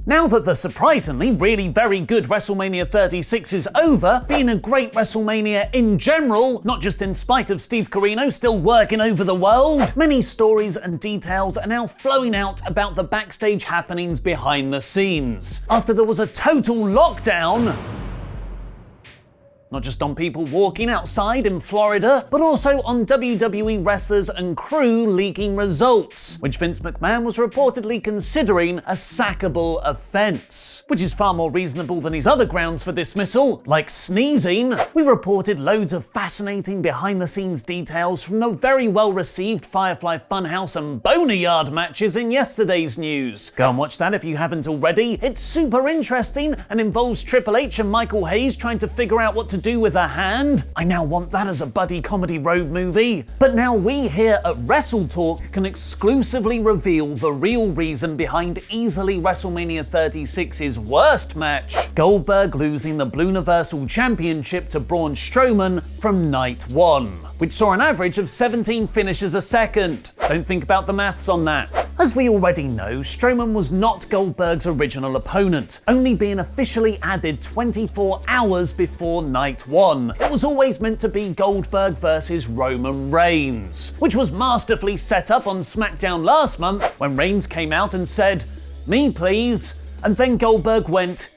Now that the surprisingly really very good WrestleMania 36 is over, being a great WrestleMania in general, not just in spite of Steve Corino still working over the world, many stories and details are now flowing out about the backstage happenings behind the scenes. After there was a total lockdown, not just on people walking outside in Florida, but also on WWE wrestlers and crew leaking results, which Vince McMahon was reportedly considering a sackable offense, which is far more reasonable than his other grounds for dismissal, like sneezing. We reported loads of fascinating behind-the-scenes details from the very well-received Firefly Funhouse and Boneyard matches in yesterday's news. Go and watch that if you haven't already. It's super interesting and involves Triple H and Michael Hayes trying to figure out what to do with a hand. I now want that as a buddy comedy road movie. But now we here at WrestleTalk can exclusively reveal the real reason behind easily WrestleMania 36's worst match, Goldberg losing the Blue Universal Championship to Braun Strowman from night one, which saw an average of 17 finishes a second. Don't think about the maths on that. As we already know, Strowman was not Goldberg's original opponent, only being officially added 24 hours before night one. It was always meant to be Goldberg versus Roman Reigns, which was masterfully set up on SmackDown last month when Reigns came out and said, "Me please," and then Goldberg went,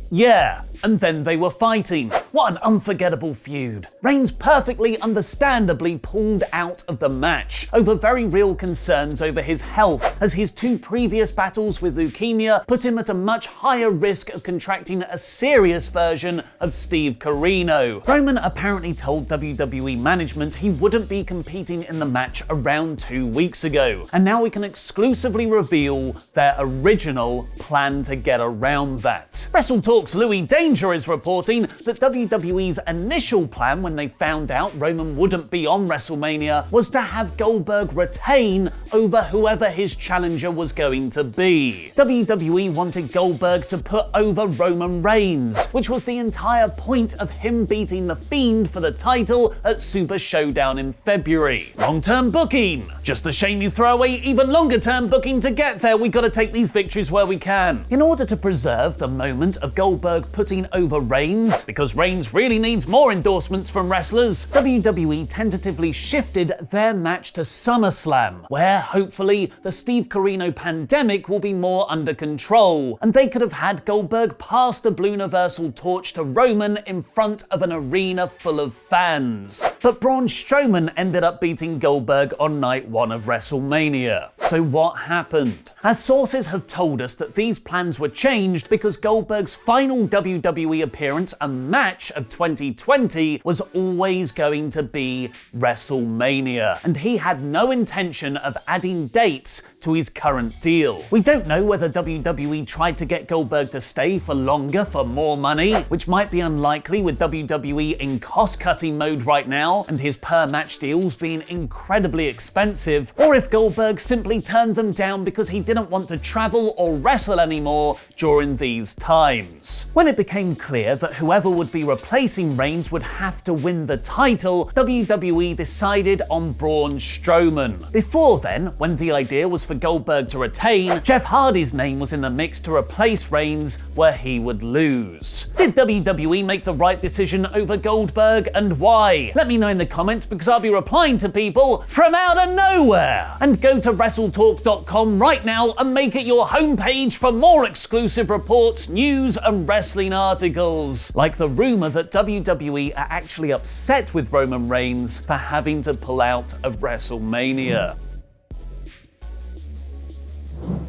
"Yeah," and then they were fighting. What an unforgettable feud. Reigns perfectly understandably pulled out of the match over very real concerns over his health, as his two previous battles with leukemia put him at a much higher risk of contracting a serious version of Steve Corino. Roman apparently told WWE management he wouldn't be competing in the match around 2 weeks ago, and now we can exclusively reveal their original plan to get around that. WrestleTalk's Louis Danger is reporting that WWE's initial plan when they found out Roman wouldn't be on WrestleMania was to have Goldberg retain over whoever his challenger was going to be. WWE wanted Goldberg to put over Roman Reigns, which was the entire point of him beating The Fiend for the title at Super Showdown in February. Long-term booking. Just a shame you throw away even longer-term booking to get there. We gotta take these victories where we can. In order to preserve the moment of Goldberg putting over Reigns, because Reigns really needs more endorsements from wrestlers, WWE tentatively shifted their match to SummerSlam, where hopefully the Steve Corino pandemic will be more under control, and they could have had Goldberg pass the Blue Universal torch to Roman in front of an arena full of fans. But Braun Strowman ended up beating Goldberg on night one of WrestleMania. So what happened? As sources have told us that these plans were changed because Goldberg's final WWE appearance and match of 2020 was always going to be WrestleMania, and he had no intention of adding dates to his current deal. We don't know whether WWE tried to get Goldberg to stay for longer for more money, which might be unlikely with WWE in cost-cutting mode right now and his per-match deals being incredibly expensive, or if Goldberg simply turned them down because he didn't want to travel or wrestle anymore during these times. When it became clear that whoever would be replacing Reigns would have to win the title, WWE decided on Braun Strowman. Before then, when the idea was for Goldberg to retain, Jeff Hardy's name was in the mix to replace Reigns, where he would lose. Did WWE make the right decision over Goldberg, and why? Let me know in the comments, because I'll be replying to people from out of nowhere. And go to WrestleTalk.com right now and make it your homepage for more exclusive reports, news, and wrestling articles, like the rumor that WWE are actually upset with Roman Reigns for having to pull out of WrestleMania.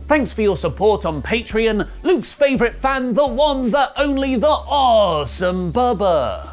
Thanks for your support on Patreon. Luke's favourite fan, the one, the only, the awesome Bubba.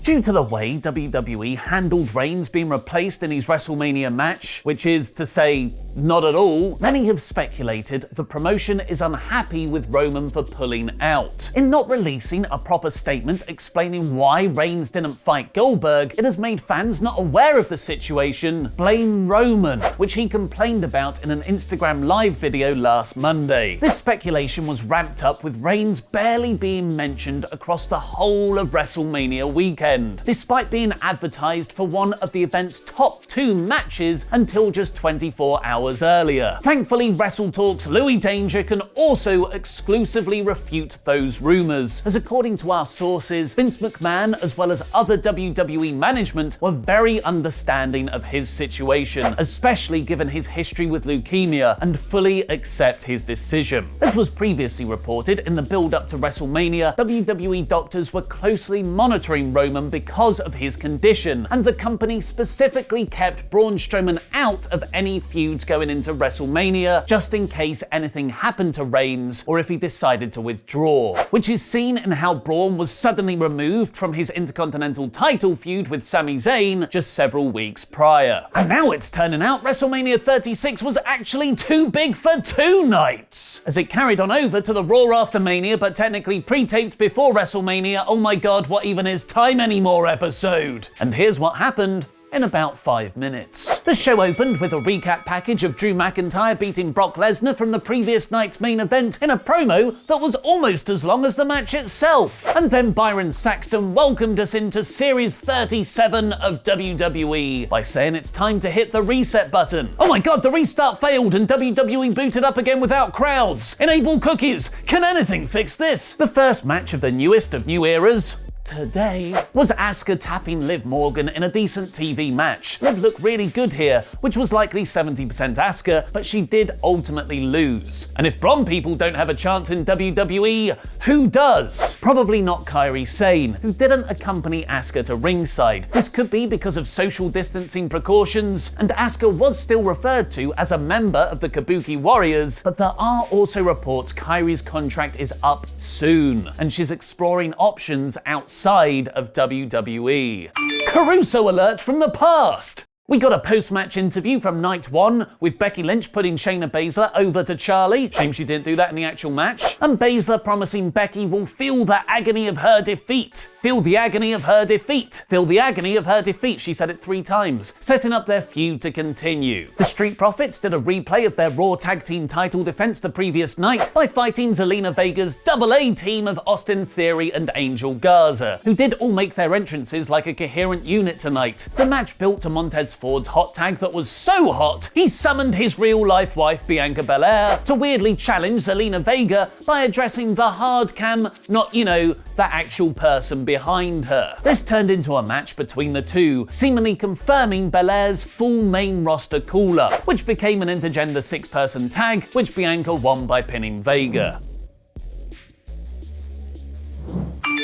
Due to the way WWE handled Reigns being replaced in his WrestleMania match, which is to say, not at all, many have speculated the promotion is unhappy with Roman for pulling out. In not releasing a proper statement explaining why Reigns didn't fight Goldberg, it has made fans not aware of the situation blame Roman, which he complained about in an Instagram live video last Monday. This speculation was ramped up with Reigns barely being mentioned across the whole of WrestleMania weekend, despite being advertised for one of the event's top 2 matches until just 24 hours hours earlier. Thankfully, WrestleTalk's Louis Danger can also exclusively refute those rumors, as according to our sources, Vince McMahon as well as other WWE management were very understanding of his situation, especially given his history with leukemia, and fully accept his decision. As was previously reported, in the build-up to WrestleMania, WWE doctors were closely monitoring Roman because of his condition, and the company specifically kept Braun Strowman out of any feuds going into WrestleMania, just in case anything happened to Reigns or if he decided to withdraw, which is seen in how Braun was suddenly removed from his Intercontinental title feud with Sami Zayn just several weeks prior. And now it's turning out WrestleMania 36 was actually too big for 2 nights, as it carried on over to the Raw after Mania but technically pre-taped before WrestleMania oh my god what even is time anymore episode. And here's what happened in about 5 minutes. The show opened with a recap package of Drew McIntyre beating Brock Lesnar from the previous night's main event in a promo that was almost as long as the match itself. And then Byron Saxton welcomed us into Series 37 of WWE by saying it's time to hit the reset button. Oh my god, the restart failed and WWE booted up again without crowds. Enable cookies. Can anything fix this? The first match of the newest of new eras today was Asuka tapping Liv Morgan in a decent TV match. Liv looked really good here, which was likely 70% Asuka, but she did ultimately lose. And if blonde people don't have a chance in WWE, who does? Probably not Kairi Sane, who didn't accompany Asuka to ringside. This could be because of social distancing precautions, and Asuka was still referred to as a member of the Kabuki Warriors, but there are also reports Kairi's contract is up soon, and she's exploring options outside of WWE. Caruso alert from the past! We got a post-match interview from Night 1 with Becky Lynch putting Shayna Baszler over to Charlie. Shame she didn't do that in the actual match. And Baszler promising Becky will feel the agony of her defeat. Feel the agony of her defeat. Feel the agony of her defeat. She said it 3 times, setting up their feud to continue. The Street Profits did a replay of their Raw Tag Team title defense the previous night by fighting Zelina Vega's AA team of Austin Theory and Angel Garza, who did all make their entrances like a coherent unit tonight. The match built to Montez Ford's hot tag that was so hot, he summoned his real-life wife Bianca Belair to weirdly challenge Zelina Vega by addressing the hard cam, not, the actual person behind her. This turned into a match between the two, seemingly confirming Belair's full main roster call-up, which became an intergender 6-person tag, which Bianca won by pinning Vega.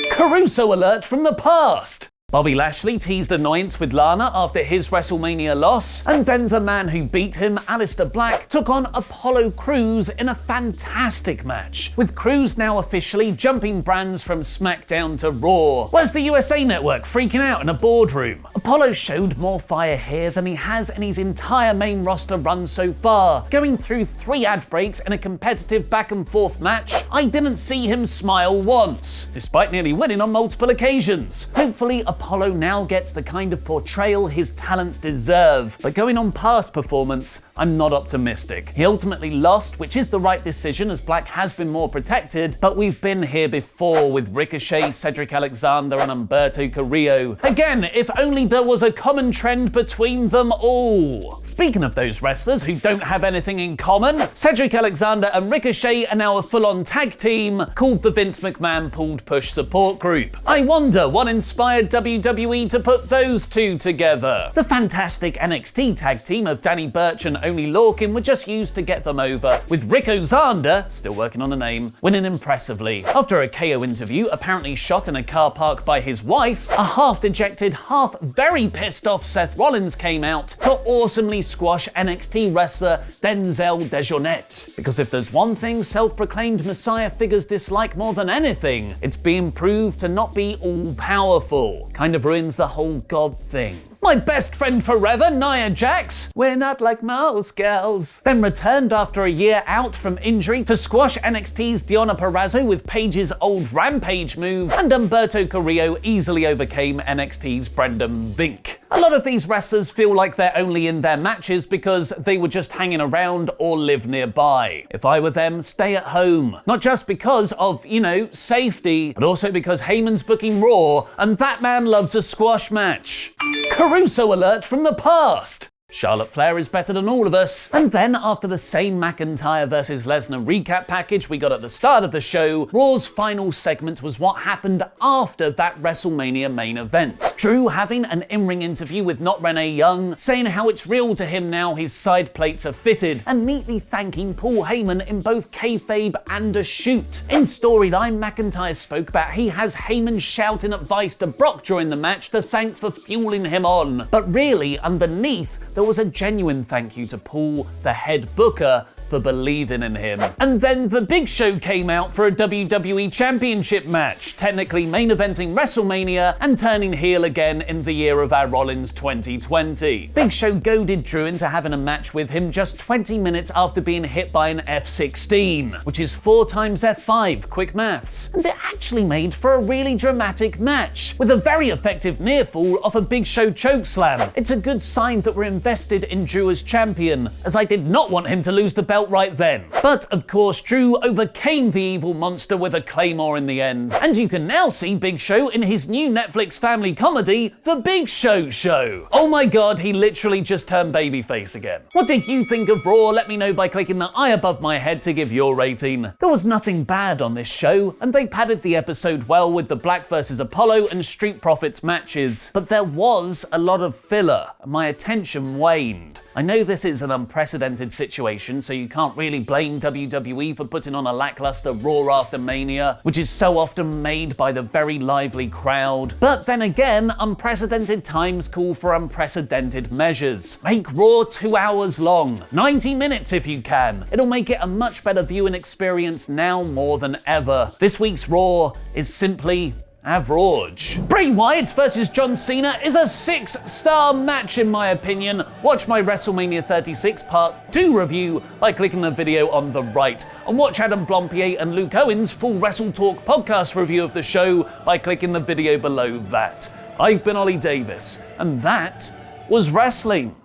Caruso alert from the past! Bobby Lashley teased annoyance with Lana after his WrestleMania loss, and then the man who beat him, Aleister Black, took on Apollo Crews in a fantastic match, with Crews now officially jumping brands from SmackDown to Raw. Where's the USA Network freaking out in a boardroom? Apollo showed more fire here than he has in his entire main roster run so far, going through 3 ad breaks in a competitive back and forth match. I didn't see him smile once, despite nearly winning on multiple occasions. Hopefully Apollo now gets the kind of portrayal his talents deserve, but going on past performance, I'm not optimistic. He ultimately lost, which is the right decision as Black has been more protected, but we've been here before with Ricochet, Cedric Alexander and Humberto Carrillo. Again, if only there was a common trend between them all. Speaking of those wrestlers who don't have anything in common, Cedric Alexander and Ricochet are now a full-on tag team called the Vince McMahon Pulled Push Support Group. I wonder what inspired WWE to put those two together. The fantastic NXT tag team of Danny Burch and Oney Lorcan were just used to get them over, with Rico Zander, still working on the name, winning impressively. After a KO interview apparently shot in a car park by his wife, a half-dejected, half-very pissed-off Seth Rollins came out to awesomely squash NXT wrestler Denzel Dejournette. Because if there's one thing self-proclaimed Messiah figures dislike more than anything, it's being proved to not be all-powerful. Kind of ruins the whole God thing. My best friend forever, Nia Jax, we're not like most gals, then returned after a year out from injury to squash NXT's Deonna Purrazzo with Paige's old Rampage move, and Humberto Carrillo easily overcame NXT's Brendan Vink. A lot of these wrestlers feel like they're only in their matches because they were just hanging around or live nearby. If I were them, stay at home. Not just because of, safety, but also because Heyman's booking Raw, and that man loves a squash match. Caruso alert from the past! Charlotte Flair is better than all of us. And then, after the same McIntyre vs Lesnar recap package we got at the start of the show, Raw's final segment was what happened after that WrestleMania main event. Drew having an in-ring interview with Not Renee Young, saying how it's real to him now his side plates are fitted, and neatly thanking Paul Heyman in both kayfabe and a shoot. In storyline, McIntyre spoke about he has Heyman shouting advice to Brock during the match to thank for fueling him on. But really, underneath, there was a genuine thank you to Paul, the head booker, for believing in him. And then the Big Show came out for a WWE Championship match, technically main eventing WrestleMania and turning heel again in the year of our Rollins 2020. Big Show goaded Drew into having a match with him just 20 minutes after being hit by an F16, which is 4 times F5, quick maths. And it actually made for a really dramatic match, with a very effective near fall off a Big Show chokeslam. It's a good sign that we're invested in Drew as champion, as I did not want him to lose the belt right then. But of course, Drew overcame the evil monster with a claymore in the end. And you can now see Big Show in his new Netflix family comedy, The Big Show Show. Oh my god, he literally just turned babyface again. What did you think of Raw? Let me know by clicking the eye above my head to give your rating. There was nothing bad on this show, and they padded the episode well with the Black vs Apollo and Street Profits matches. But there was a lot of filler, and my attention waned. I know this is an unprecedented situation, so you can't really blame WWE for putting on a lackluster Raw after Mania, which is so often made by the very lively crowd. But then again, unprecedented times call for unprecedented measures. Make Raw 2 hours long, 90 minutes if you can. It'll make it a much better viewing experience now more than ever. This week's Raw is simply average. Bray Wyatt vs John Cena is a 6-star match in my opinion. Watch my WrestleMania 36 Part 2 review by clicking the video on the right. And watch Adam Blompier and Luke Owen's full WrestleTalk podcast review of the show by clicking the video below that. I've been Ollie Davis, and that was wrestling.